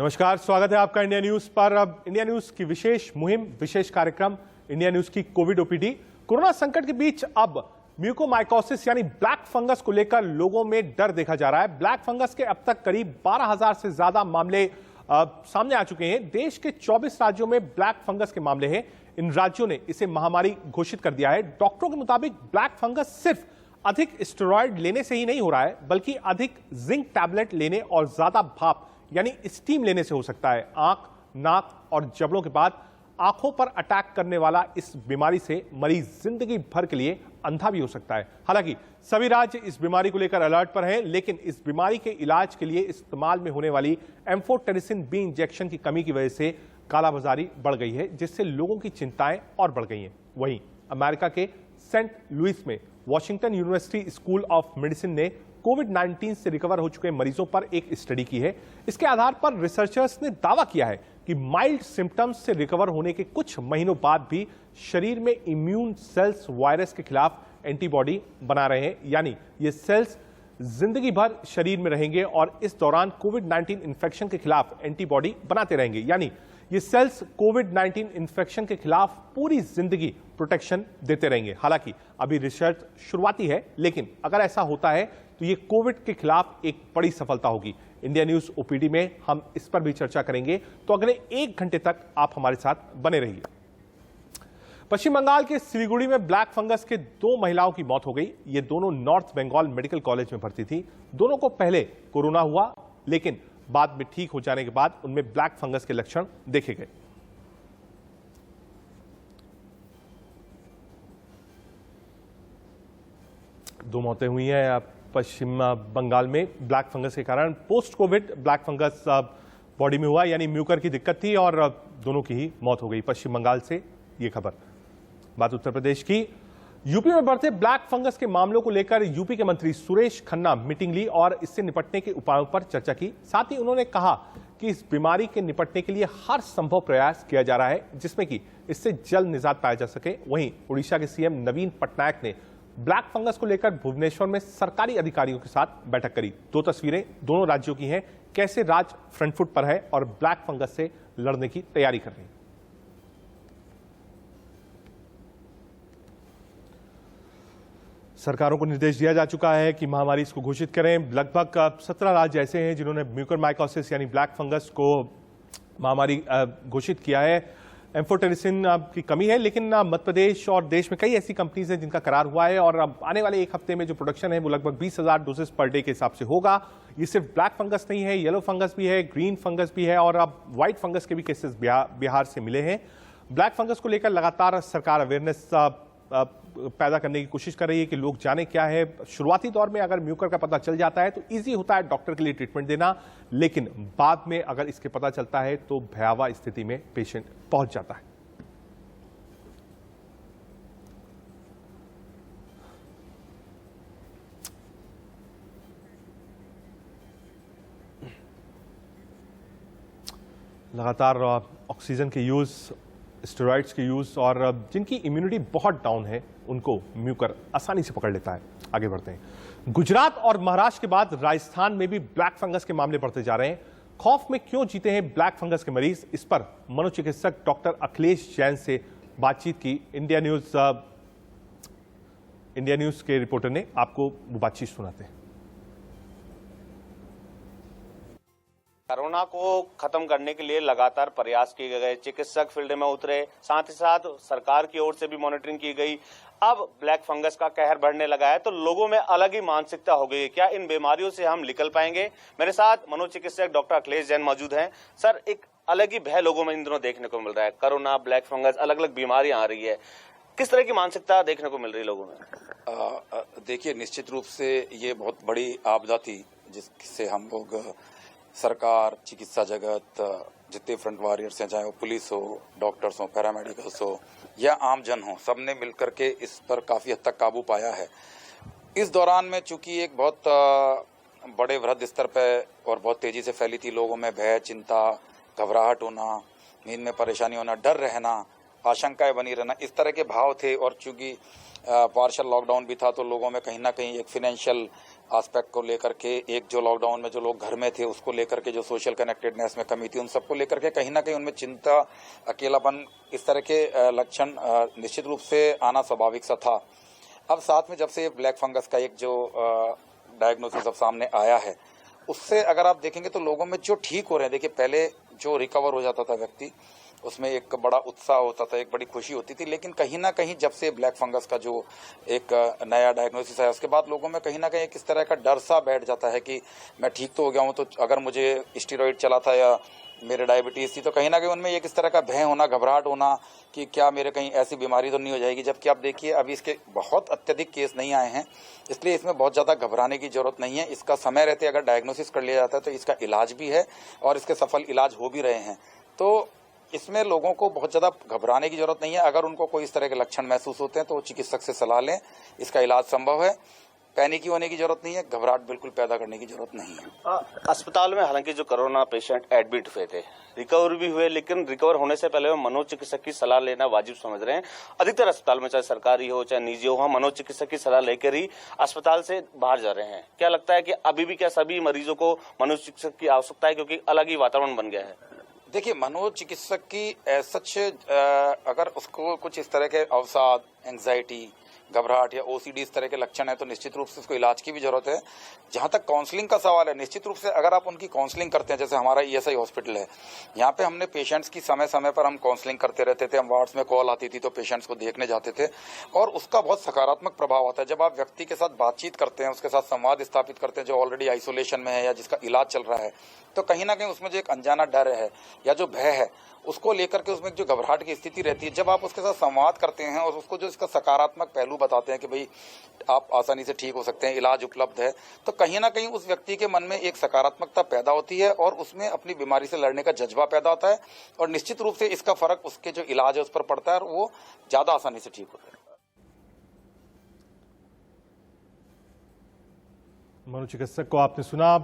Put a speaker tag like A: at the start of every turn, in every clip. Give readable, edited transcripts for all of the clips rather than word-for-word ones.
A: नमस्कार, स्वागत है आपका इंडिया न्यूज पर। अब इंडिया न्यूज की विशेष मुहिम, विशेष कार्यक्रम इंडिया न्यूज की कोविड ओपीडी। कोरोना संकट के बीच अब म्यूकोमाइकोसिस यानी ब्लैक फंगस को लेकर लोगों में डर देखा जा रहा है। ब्लैक फंगस के अब तक करीब 12,000 से ज्यादा मामले सामने आ चुके हैं। देश के 24 राज्यों में ब्लैक फंगस के मामले हैं। इन राज्यों ने इसे महामारी घोषित कर दिया है। डॉक्टरों के मुताबिक ब्लैक फंगस सिर्फ अधिक स्टेरॉयड लेने से ही नहीं हो रहा है, बल्कि अधिक जिंक टैबलेट लेने और ज्यादा भाप यानी स्टीम लेने से हो सकता है। आंख, नाक और जबड़ों के बाद आंखों पर अटैक करने वाला इस बीमारी से मरीज जिंदगी भर के लिए अंधा भी हो सकता है। हालांकि सभी राज्य इस बीमारी को लेकर अलर्ट पर हैं, लेकिन इस बीमारी के इलाज के लिए इस्तेमाल में होने वाली एम्फोटेरिसिन बी इंजेक्शन की कमी की वजह से कालाबाजारी बढ़ गई है, जिससे लोगों की चिंताएं और बढ़ गई हैं। वहीं अमेरिका के सेंट लुइस में Washington university school of medicine ने कोविड-19 से रिकवर हो चुके मरीजों पर एक स्टडी की है। इसके आधार पर रिसर्चर्स ने दावा किया है कि माइल्ड सिम्टम्स से रिकवर होने के कुछ महीनों बाद भी शरीर में इम्यून सेल्स वायरस के खिलाफ एंटीबॉडी बना रहे हैं, यानी ये सेल्स जिंदगी भर शरीर में रहेंगे और इस दौरान कोविड-19 इन्फेक्शन के खिलाफ एंटीबॉडी बनाते रहेंगे। यानी ये सेल्स कोविड-19 इन्फेक्शन के खिलाफ पूरी जिंदगी प्रोटेक्शन देते रहेंगे। हालांकि अभी रिसर्च शुरुआती है, लेकिन अगर ऐसा होता है तो ये कोविड के खिलाफ एक बड़ी सफलता होगी। इंडिया न्यूज ओपीडी में हम इस पर भी चर्चा करेंगे, तो अगले 1 घंटे तक आप हमारे साथ बने रहिए। पश्चिम बंगाल के सिलीगुड़ी में ब्लैक फंगस के 2 महिलाओं की मौत हो गई। ये दोनों नॉर्थ बंगाल मेडिकल कॉलेज में भर्ती थी। दोनों को पहले कोरोना हुआ, लेकिन बाद में ठीक हो जाने के बाद उनमें ब्लैक फंगस के लक्षण देखे गए। दो मौतें हुई हैं पश्चिम बंगाल में ब्लैक फंगस के कारण। Post Covid black fungus body में हुआ, यानी म्यूकर की दिक्कत थी और दोनों की ही मौत हो गई। पश्चिम बंगाल से ये खबर। बात उत्तर प्रदेश की। यूपी में बढ़ते ब्लैक फंगस के मामलों को लेकर यूपी के मंत्री सुरेश खन्ना मीटिंग ली और इससे निपटने के उपायों पर चर्चा की। साथ ही उन्होंने कहा कि इस बीमारी के निपटने के लिए हर संभव प्रयास किया जा रहा है, जिसमें कि इससे जल्द निजात पाया जा सके। वहीं उड़ीसा के सीएम नवीन पटनायक ने ब्लैक फंगस को लेकर भुवनेश्वर में सरकारी अधिकारियों के साथ बैठक करी। 2 तस्वीरें दोनों राज्यों की हैं, कैसे राज्य फ्रंट फुट पर है और ब्लैक फंगस से लड़ने की तैयारी कर रहे हैं। सरकारों को निर्देश दिया जा चुका है कि महामारी इसको घोषित करें। लगभग 17 राज्य ऐसे हैं जिन्होंने म्यूकोरमाइकोसिस यानी ब्लैक फंगस को महामारी घोषित किया है। एम्फोटेरिसिन की कमी है, लेकिन मध्य प्रदेश और देश में कई ऐसी कंपनीज हैं जिनका करार हुआ है और अब आने वाले 1 हफ्ते में जो प्रोडक्शन है वो लगभग 20,000 डोजेस पर डे के हिसाब से होगा। ये सिर्फ ब्लैक फंगस नहीं है, येलो फंगस भी है, ग्रीन फंगस भी है और अब व्हाइट फंगस के भी केसेस बिहार से मिले हैं। ब्लैक फंगस को लेकर लगातार सरकार अवेयरनेस पैदा करने की कोशिश कर रही है कि लोग जाने क्या है। शुरुआती दौर में अगर म्यूकर का पता चल जाता है तो इजी होता है डॉक्टर के लिए ट्रीटमेंट देना, लेकिन बाद में अगर इसके पता चलता है तो भयावह स्थिति में पेशेंट पहुंच जाता है। लगातार ऑक्सीजन के यूज, स्टेरॉइड्स के यूज और जिनकी इम्यूनिटी बहुत डाउन है उनको म्यूकर आसानी से पकड़ लेता है। आगे बढ़ते हैं। गुजरात और महाराष्ट्र के बाद राजस्थान में भी ब्लैक फंगस के मामले बढ़ते जा रहे हैं। खौफ में क्यों जीते हैं ब्लैक फंगस के मरीज, इस पर मनोचिकित्सक डॉक्टर अखिलेश जैन से बातचीत की। इंडिया न्यूज के रिपोर्टर ने आपको वो बातचीत सुनाते हैं।
B: कोरोना को खत्म करने के लिए लगातार प्रयास किए गए, चिकित्सक फील्ड में उतरे, साथ ही साथ सरकार की ओर से भी मॉनिटरिंग की गई। अब ब्लैक फंगस का कहर बढ़ने लगा है तो लोगों में अलग ही मानसिकता हो गई है। क्या इन बीमारियों से हम निकल पाएंगे? मेरे साथ मनोचिकित्सक डॉक्टर अखिलेश जैन मौजूद हैं। सर, एक अलग ही भय लोगों में इन दिनों देखने को मिल रहा है। कोरोना, ब्लैक फंगस, अलग अलग बीमारियां आ रही है। किस तरह की मानसिकता देखने को मिल रही है लोगों में?
C: देखिए, निश्चित रूप से ये बहुत बड़ी आपदा थी जिससे हम लोग, सरकार, चिकित्सा जगत, जितने फ्रंट वॉरियर्स हैं, चाहे वो पुलिस हो, डॉक्टर्स हो, पैरामेडिकल्स हो या आम जन हो, सबने मिलकर के इस पर काफी हद तक काबू पाया है। इस दौरान में चूंकि एक बहुत बड़े वृहद स्तर पर और बहुत तेजी से फैली थी, लोगों में भय, चिंता, घबराहट होना, नींद में परेशानी होना, डर रहना, आशंकाएं बनी रहना, इस तरह के भाव थे। और चूंकि पार्शियल लॉकडाउन भी था तो लोगों में कहीं ना कहीं एक फाइनेंशियल एस्पेक्ट को लेकर के, एक जो लॉकडाउन में जो लोग घर में थे उसको लेकर के जो सोशल कनेक्टेडनेस में कमी थी, उन सबको लेकर के कहीं ना कहीं उनमें चिंता, अकेलापन, इस तरह के लक्षण निश्चित रूप से आना स्वाभाविक सा था। अब साथ में जब से ब्लैक फंगस का एक जो डायग्नोसिस अब सामने आया है, उससे अगर आप देखेंगे तो लोगों में जो ठीक हो रहे हैं, देखिए पहले जो रिकवर हो जाता था व्यक्ति, उसमें एक बड़ा उत्साह होता था, एक बड़ी खुशी होती थी, लेकिन कहीं ना कहीं जब से ब्लैक फंगस का जो एक नया डायग्नोसिस है, उसके बाद लोगों में कहीं ना कहीं इस तरह का डर सा बैठ जाता है कि मैं ठीक तो हो गया हूं, तो अगर मुझे स्टेरॉइड चला था या मेरे डायबिटीज थी, तो कहीं ना कहीं उनमें एक इस तरह का भय होना, घबराहट होना कि क्या मेरे कहीं ऐसी बीमारी तो नहीं हो जाएगी। जबकि आप देखिए अभी इसके बहुत अत्यधिक केस नहीं आए हैं, इसलिए इसमें बहुत ज़्यादा घबराने की जरूरत नहीं है। इसका समय रहते अगर डायग्नोसिस कर लिया जाता है तो इसका इलाज भी है और इसके सफल इलाज हो भी रहे हैं। तो इसमें लोगों को बहुत ज़्यादा घबराने की जरूरत नहीं है। अगर उनको कोई इस तरह के लक्षण महसूस होते हैं तो चिकित्सक से सलाह लें, इसका इलाज संभव है। पैनिक होने की जरूरत नहीं है, घबराहट बिल्कुल पैदा करने की जरूरत नहीं है।
B: अस्पताल में हालांकि जो कोरोना पेशेंट एडमिट हुए थे, रिकवर भी हुए, लेकिन रिकवर होने से पहले वो मनोचिकित्सक की सलाह लेना वाजिब समझ रहे हैं। अधिकतर अस्पताल में चाहे सरकारी हो चाहे निजी हो, वहाँ मनोचिकित्सक की सलाह लेकर ही अस्पताल से बाहर जा रहे हैं। क्या लगता है कि अभी भी क्या सभी मरीजों को मनोचिकित्सक की आवश्यकता है, क्योंकि अलग ही वातावरण बन गया है?
C: देखिए, मनोचिकित्सक की सच अगर उसको कुछ इस तरह के अवसाद, एंग्जाइटी, घबराहट या ओसीडी इस तरह के लक्षण है तो निश्चित रूप से उसको इलाज की भी जरूरत है। जहां तक काउंसलिंग का सवाल है, निश्चित रूप से अगर आप उनकी काउंसलिंग करते हैं, जैसे हमारा ईएसआई हॉस्पिटल है, यहाँ पे हमने पेशेंट्स की समय समय पर हम काउंसलिंग करते रहते थे। हम वार्ड्स में कॉल आती थी तो पेशेंट्स को देखने जाते थे और उसका बहुत सकारात्मक प्रभाव आता है। जब आप व्यक्ति के साथ बातचीत करते हैं, उसके साथ संवाद स्थापित करते हैं जो ऑलरेडी आइसोलेशन में है या जिसका इलाज चल रहा है, तो कहीं ना कहीं उसमें जो एक अनजाना डर है या जो भय है उसको लेकर के उसमें जो घबराहट की स्थिति रहती है, जब आप उसके साथ संवाद करते हैं और उसको जो इसका सकारात्मक पहलू बताते हैं कि भाई आप आसानी से ठीक हो सकते हैं, इलाज उपलब्ध है, तो कहीं ना कहीं उस व्यक्ति के मन में एक सकारात्मकता पैदा होती है और उसमें अपनी बीमारी से लड़ने का जज्बा पैदा होता है और निश्चित रूप से इसका फर्क उसके जो इलाज है उस पर पड़ता है और वो ज्यादा आसानी से ठीक होता है।
A: मनोचिकित्सक को आपने सुना,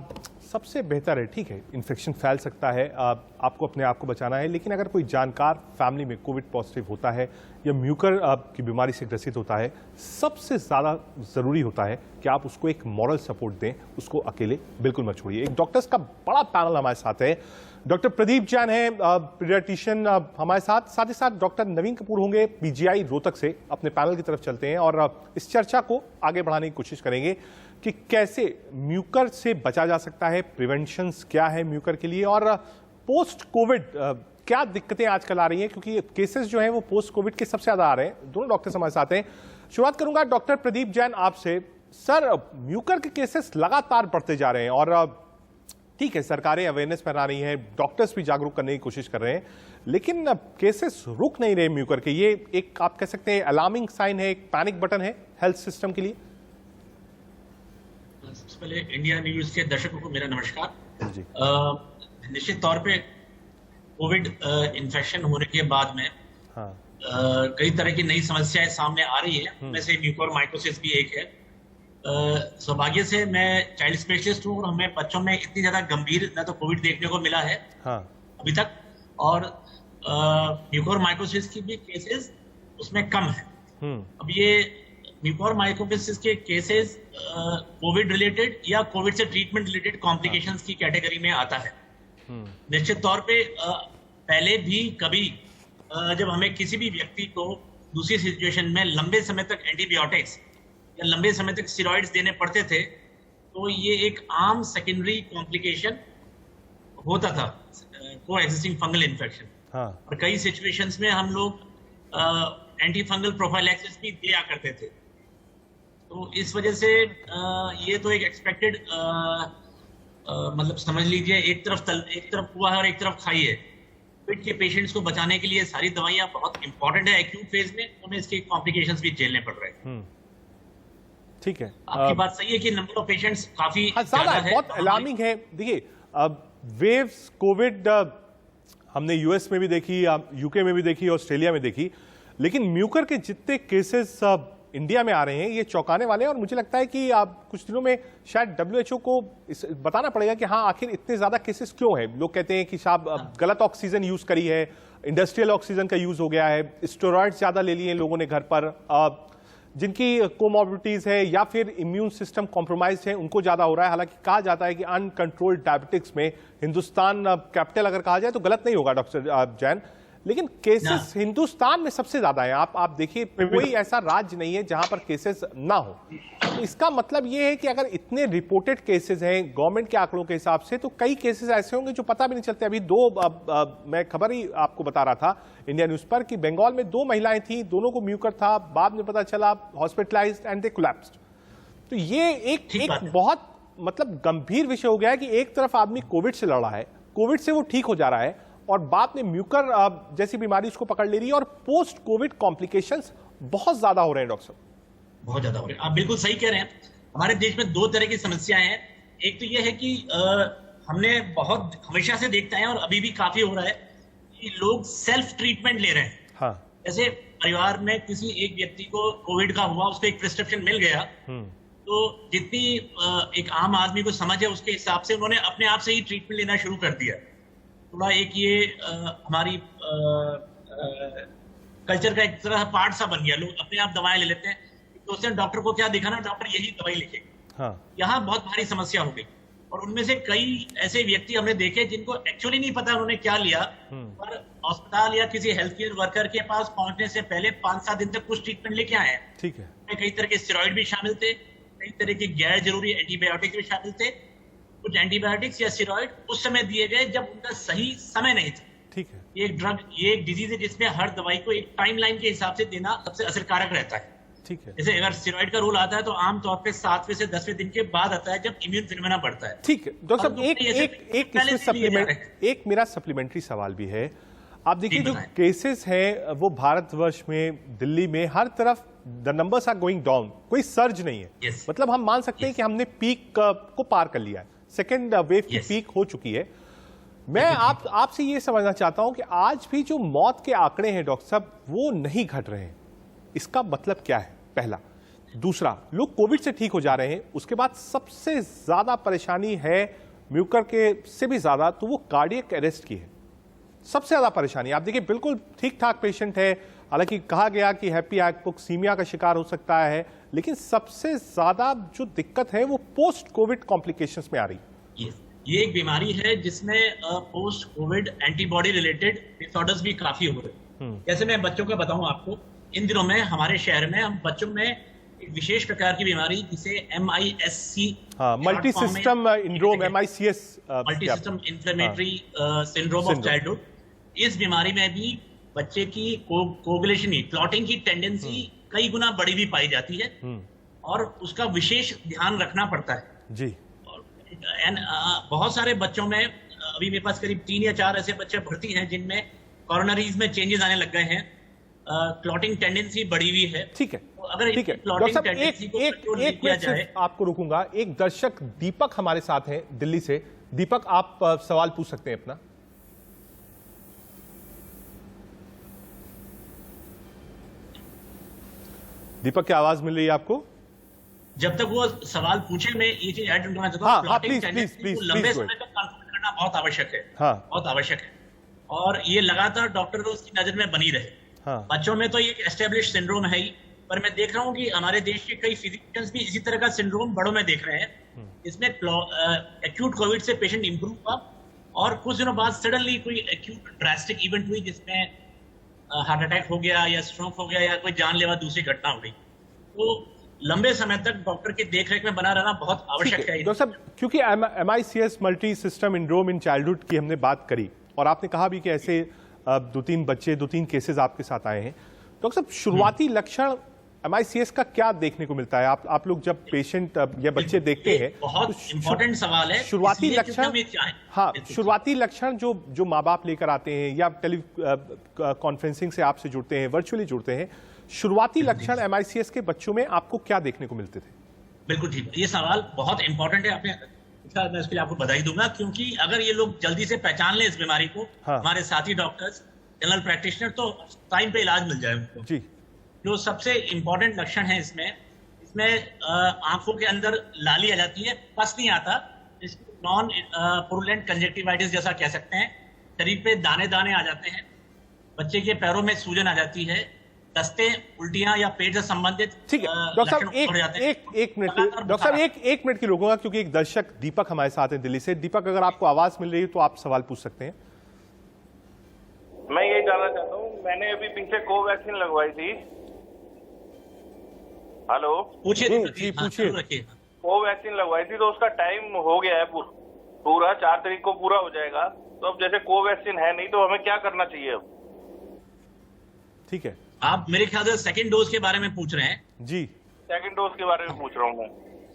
A: सबसे बेहतर है, ठीक है इन्फेक्शन फैल सकता है, आपको अपने आप को बचाना है, लेकिन अगर कोई जानकार फैमिली में कोविड पॉजिटिव होता है या म्यूकर की बीमारी से ग्रसित होता है, सबसे ज़्यादा ज़रूरी होता है कि आप उसको एक मॉरल सपोर्ट दें, उसको अकेले बिल्कुल मत छोड़िए। एक डॉक्टर्स का बड़ा पैनल हमारे साथ है, डॉक्टर प्रदीप जैन है पीडियाट्रिशियन हमारे साथ ही साथ डॉक्टर नवीन कपूर होंगे पीजीआई रोहतक से। अपने पैनल की तरफ चलते हैं और इस चर्चा को आगे बढ़ाने की कोशिश करेंगे कि कैसे म्यूकर से बचा जा सकता है, प्रिवेंशंस क्या है म्यूकर के लिए और पोस्ट कोविड क्या दिक्कतें आजकल आ रही हैं, क्योंकि केसेस जो हैं वो पोस्ट कोविड के सबसे ज्यादा आ रहे हैं। दोनों डॉक्टर हमारे साथ हैं। शुरुआत करूंगा डॉक्टर प्रदीप जैन आपसे। सर, म्यूकर के केसेस लगातार बढ़ते जा रहे हैं और ठीक है सरकारें अवेयरनेस फैला रही हैं, डॉक्टर्स भी जागरूक करने की कोशिश कर रहे हैं, लेकिन केसेस रुक नहीं रहे म्यूकर के। ये एक आप कह सकते हैं अलार्मिंग साइन है, एक पैनिक बटन है हेल्थ सिस्टम के लिए।
D: सबसे पहले इंडिया न्यूज के दर्शकों को मेरा नमस्कार
A: जी।
D: निश्चित तौर पे कोविड इन्फेक्शन होने के बाद में
A: हाँ।
D: कई तरह की नई समस्याएं सामने आ रही है, उनमें से म्यूकोरमाइकोसिस भी एक है। सौभाग्य से मैं चाइल्ड स्पेशलिस्ट हूँ और हमें बच्चों में इतनी ज्यादा गंभीर न तो कोविड देखने को मिला है
A: हाँ।
D: अभी तक, और म्यूकोरमाइकोसिस की भी केसेस उसमें कम है। अब ये म्यूकोरमाइकोसिस के केसेस कोविड रिलेटेड या कोविड से ट्रीटमेंट रिलेटेड कॉम्प्लिकेशंस की कैटेगरी में आता है। निश्चित तौर पे पहले भी कभी जब हमें किसी भी व्यक्ति को दूसरी सिचुएशन में लंबे समय तक एंटीबायोटिक्स या लंबे समय तक स्टेरॉइड्स देने पड़ते थे, तो ये एक आम सेकेंडरी कॉम्प्लिकेशन होता था, को एक्सिस्टिंग फंगल इन्फेक्शन।
A: हाँ।
D: और कई सिचुएशंस में हम लोग एंटी फंगल प्रोफाइलैक्सिस भी दिया करते थे। तो इस वजह से ये तो एक एक्सपेक्टेड मतलब समझ लीजिए एक तरफ हुआ है और एक तरफ खाई है। कोविड के पेशेंट्स को बचाने के लिए सारी दवाइयां बहुत इंपॉर्टेंट है एक्यूट फेज में, उन्हें इसके कॉम्प्लिकेशंस भी झेलने पड़ रहे हैं।
A: ठीक है,
D: आपकी बात सही है कि नंबर ऑफ पेशेंट्स काफी
A: ज्यादा है, बहुत अलार्मिंग है। देखिए वेव्स कोविड हमने यूएस में भी देखी, यूके में भी देखी, ऑस्ट्रेलिया में देखी, लेकिन म्यूकर के जितने केसेस इंडिया में आ रहे हैं ये चौंकाने वाले हैं। और मुझे लगता है कि कुछ दिनों में शायद WHO को बताना पड़ेगा कि हाँ आखिर इतने ज्यादा केसेस क्यों हैं। लोग कहते हैं कि शायद गलत ऑक्सीजन यूज करी है, इंडस्ट्रियल ऑक्सीजन का यूज हो गया है, स्टेरॉइड्स ज्यादा ले लिए लोगों ने घर पर। जिनकी कोमॉर्बिडिटीज है या फिर इम्यून सिस्टम कॉम्प्रोमाइज है उनको ज्यादा हो रहा है। हालांकि कहा जाता है कि अनकंट्रोल्ड डायबिटिक्स में हिंदुस्तान कैपिटल अगर कहा जाए तो गलत नहीं होगा डॉक्टर जैन, लेकिन केसेस हिंदुस्तान में सबसे ज्यादा है। आप देखिए कोई ऐसा राज्य नहीं है जहां पर केसेस ना हो। तो इसका मतलब ये है कि अगर इतने रिपोर्टेड केसेस हैं गवर्नमेंट के आंकड़ों के हिसाब से, तो कई केसेस ऐसे होंगे जो पता भी नहीं चलते। अभी मैं खबर ही आपको बता रहा था इंडिया न्यूज पर कि बंगाल में 2 महिलाएं थी, दोनों को म्यूकर था, बाद में पता चला हॉस्पिटलाइज्ड एंड दे कोलैप्स्ड। तो ये एक बहुत मतलब गंभीर विषय हो गया है कि एक तरफ आदमी कोविड से लड़ रहा है, कोविड से वो ठीक हो जा रहा है, और बाद में म्यूकर जैसी बीमारी उसको पकड़ ले रही है, और पोस्ट कोविड कॉम्प्लिकेशंस बहुत ज्यादा हो रहे हैं। डॉक्टर साहब
D: बहुत ज्यादा हो रहे हैं, आप बिल्कुल सही कह रहे हैं। हमारे देश में 2 तरह की समस्याएं हैं। एक तो ये है कि हमने बहुत हमेशा से देखते हैं और अभी भी काफी हो रहा है कि लोग सेल्फ ट्रीटमेंट ले रहे हैं।
A: हाँ।
D: जैसे परिवार में किसी एक व्यक्ति को कोविड का हुआ, उसको एक प्रिस्क्रिप्शन मिल गया, तो जितनी एक आम आदमी को समझ है उसके हिसाब से उन्होंने अपने आप से ही ट्रीटमेंट लेना शुरू कर दिया। थोड़ा एक ये हमारी कल्चर का एक तरह पार्ट सा बन गया, लोग अपने आप दवाएं ले लेते हैं, तो उसने डॉक्टर को क्या दिखाना, डॉक्टर यही दवाई लिखेगा।
A: हाँ।
D: यहाँ बहुत भारी समस्या हो गई, और उनमें से कई ऐसे व्यक्ति हमने देखे जिनको एक्चुअली नहीं पता उन्होंने क्या लिया, पर अस्पताल या किसी हेल्थ केयर वर्कर के पास पहुंचने से पहले 5-7 दिन तक कुछ ट्रीटमेंट लेके आए हैं।
A: ठीक है।
D: कई तरह के स्टेरॉइड भी शामिल थे, कई तरह के गैर जरूरी एंटीबायोटिक्स भी शामिल थे। कुछ एंटीबायोटिक्स या स्टेरॉइड उस समय दिए गए जब उनका सही समय नहीं था।
A: ठीक है।
D: ये एक ड्रग, ये एक डिजीज है जिसमें हर दवाई को एक टाइमलाइन के हिसाब से देना सबसे असरकारक रहता है।
A: ठीक है।
D: जैसे अगर स्टेरॉइड का रोल आता है तो आमतौर पे 7वें से 10वें दिन के बाद आता है, जब इम्यून फिनोमेना बढ़ता है।
A: ठीक है डॉक्टर साहब, एक मेरा सप्लीमेंट्री सवाल भी है। आप देखिए जो केसेस हैं वो भारतवर्ष में, दिल्ली में, हर तरफ the numbers are going down, कोई सर्ज नहीं है। मतलब हम मान सकते हैं कि हमने पीक को पार कर लिया है, सेकेंड वेव की पीक हो चुकी है। मैं आपसे ये समझना चाहता हूं कि आज भी जो मौत के आंकड़े हैं डॉक्टर साहब वो नहीं घट रहे हैं, इसका मतलब क्या है? पहला। दूसरा, लोग कोविड से ठीक हो जा रहे हैं, उसके बाद सबसे ज्यादा परेशानी है म्यूकर के से भी ज्यादा तो वो कार्डियक अरेस्ट की है। सबसे ज्यादा परेशानी, आप देखिए बिल्कुल ठीक ठाक पेशेंट है, हालांकि कहा गया कि हैप्पी हाइपोक्सीमिया का शिकार हो सकता है, लेकिन सबसे ज्यादा जो दिक्कत है वो पोस्ट कोविड कॉम्प्लिकेशंस में आ रही।
D: ये एक बीमारी है जिसमें post Covid antibody related disorders भी काफी हो रहे हैं। जैसे मैं बच्चों का बताऊं आपको, इन दिनों में हमारे शहर में हम बच्चों में एक विशेष प्रकार की बीमारी जिसे MIS-C,
A: multi system syndrome, MICS,
D: multi system inflammatory syndrome of childhood, इस बीमारी में भी बच्चे की कोगुलेशन, क्लॉटिंग की टेंडेंसी कई गुना बड़ी भी पाई जाती है, और उसका विशेष ध्यान रखना पड़ता है जी। बहुत सारे बच्चों में अभी मेरे पास करीब 3 या 4 ऐसे बच्चे भर्ती हैं जिनमें कोरोनरीज में चेंजेस आने लग गए हैं, क्लॉटिंग टेंडेंसी बढ़ी हुई है। ठीक है, तो अगर
A: ठीक है
D: क्लॉटिंग टेंडेंसी को कंट्रोल नहीं किया जाए।
A: आपको रुकूंगा, एक दर्शक दीपक हमारे साथ हैं दिल्ली से। दीपक, आप सवाल पूछ सकते हैं अपना। दीपक की आवाज मिल रही है आपको?
D: जब तक वो सवाल पूछे, मैं ये चीज ऐड करना चाहता हूँ, क्लॉटिंग टेंडेंसी को लंबे समय तक कंट्रोल करना बहुत आवश्यक है। बहुत आवश्यक है, और ये लगातार डॉक्टर उसकी नजर में बनी रहे। बच्चों में तो ये एस्टेब्लिश सिंड्रोम है ही, पर मैं देख रहा हूँ कि हमारे देश के कई फिजिशियंस भी इसी तरह का सिंड्रोम बड़ों में देख रहे हैं। इसमें एक्यूट कोविड से पेशेंट इंप्रूव हुआ, और कुछ दिनों बाद सडनली कोई एक्यूट ड्रास्टिक इवेंट हुई जिसमें हार्ट अटैक हो गया या स्ट्रोक हो गया या कोई जानलेवा दूसरी घटना हो गई। तो लंबे समय तक डॉक्टर की देखरेख में बना रहना बहुत आवश्यक है।
A: डॉक्टर साहब, क्योंकि MICS multi system syndrome in childhood की हमने बात करी, और आपने कहा भी कि ऐसे 2-3 बच्चे, 2-3 केसेस आपके साथ आए हैं। डॉक्टर साहब, शुरुआती लक्षण MICS का क्या देखने को मिलता है? आप लोग जब पेशेंट या बच्चे देखते हैं,
D: बहुत इंपॉर्टेंट सवाल है।
A: शुरुआती लक्षण, हाँ, शुरुआती लक्षण जो माँ बाप लेकर आते हैं या टेली कॉन्फ्रेंसिंग से आपसे जुड़ते हैं, वर्चुअली जुड़ते हैं, शुरुआती लक्षण MICS के बच्चों में आपको क्या देखने को मिलते थे?
D: बिल्कुल ठीक, ये सवाल बहुत इंपॉर्टेंट है आपने, मैं इसके लिए आपको बधाई दूंगा, क्योंकि अगर ये लोग जल्दी से पहचान लें इस बीमारी को, हमारे साथी डॉक्टर्स, जनरल प्रैक्टिशनर, तो टाइम पे इलाज मिल जाए उनको जी। जो सबसे इंपॉर्टेंट लक्षण है इसमें आंखों के अंदर लाली आ जाती है, पस नहीं आता, इसको नॉन पुरुलेंट कंजक्टिवाइटिस जैसा कह सकते हैं। शरीर पे दाने दाने आ जाते हैं, बच्चे के पैरों में सूजन आ जाती है, दस्ते, उल्टियां या पेट से संबंधित
A: ठीक है डॉक्टर साहब, एक मिनट डॉक्टर साहब, एक मिनट की रोकूंगा क्योंकि एक दर्शक दीपक हमारे साथ हैं दिल्ली से। दीपक, अगर आपको आवाज मिल रही है तो आप सवाल पूछ सकते हैं।
E: मैं ये जानना चाहता हूँ, मैंने अभी पीछे कोवैक्सीन लगवाई थी। हेलो,
D: पूछिए
A: जी पूछिए।
E: कोवैक्सीन लगवाई थी तो उसका टाइम हो गया है पूरा 4 तारीख को पूरा हो जाएगा। तो अब जैसे कोवैक्सीन है नहीं तो हमें क्या करना चाहिए अब?
A: ठीक है,
D: आप मेरे ख्याल से सेकंड डोज के बारे में पूछ रहे हैं।
A: जी
E: सेकंड डोज के बारे में पूछ रहा हूँ मैं।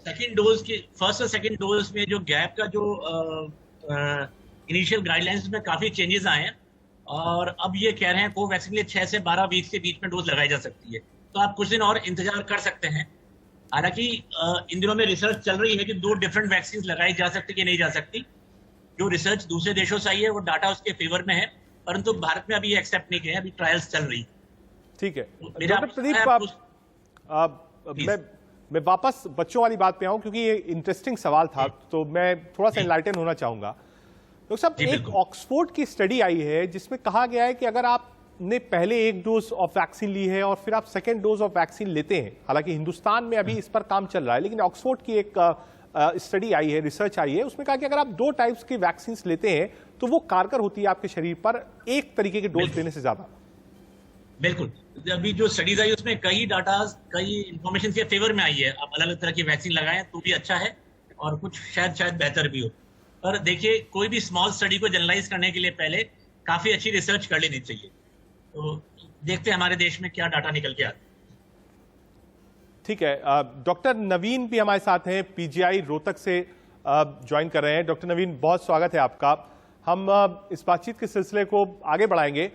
D: सेकंड डोज की फर्स्ट और सेकंड डोज में जो गैप का जो इनिशियल गाइडलाइंस में काफी चेंजेस आए हैं और अब ये कह रहे हैं कोवैक्सीन के लिए 6 से 12 वीक के बीच में डोज लगाई जा सकती है। तो आप कुछ दिन और इंतजार कर सकते हैं। हालांकि इन दिनों में रिसर्च चल रही है कि 2 डिफरेंट वैक्सीन लगाई जा सकती कि नहीं जा सकती। जो रिसर्च दूसरे देशों से आई है वो डाटा उसके फेवर में है, परंतु भारत में अभी एक्सेप्ट नहीं किया है, अभी ट्रायल्स चल रही है।
A: ठीक है
D: मेरा
A: डॉक्टर प्रदीप, मैं वापस बच्चों वाली बात पे आऊं क्योंकि ये इंटरेस्टिंग सवाल था, तो मैं थोड़ा सा एनलाइटन होना चाहूंगा। डॉक्टर साहब, एक ऑक्सफोर्ड की स्टडी आई है जिसमें कहा गया है कि अगर आपने पहले 1 डोज ऑफ वैक्सीन ली है और फिर आप सेकेंड डोज ऑफ वैक्सीन लेते हैं, हालांकि हिंदुस्तान में अभी इस पर काम चल रहा है, लेकिन ऑक्सफोर्ड की एक स्टडी आई है, रिसर्च आई है, उसमें कहा कि अगर आप 2 टाइप्स की वैक्सीन लेते हैं तो वो कारगर होती है आपके शरीर पर एक तरीके के डोज लेने से ज्यादा।
D: बिल्कुल, अभी जो स्टडीज आई उसमें कई डाटा, कई इंफॉर्मेशन के फेवर में आई है। आप अलग अलग तरह की वैक्सीन लगाएं तो भी अच्छा है और कुछ शायद बेहतर भी हो। पर देखिए, कोई भी स्मॉल स्टडी को जनरलाइज करने के लिए पहले काफी अच्छी रिसर्च कर लेनी चाहिए। तो देखते हैं हमारे देश में क्या डाटा निकल के आता है।
A: ठीक है, डॉक्टर नवीन भी हमारे साथ हैं, पीजीआई रोहतक से ज्वाइन कर रहे हैं। डॉक्टर नवीन, बहुत स्वागत है आपका। हम इस बातचीत के सिलसिले को आगे बढ़ाएंगे।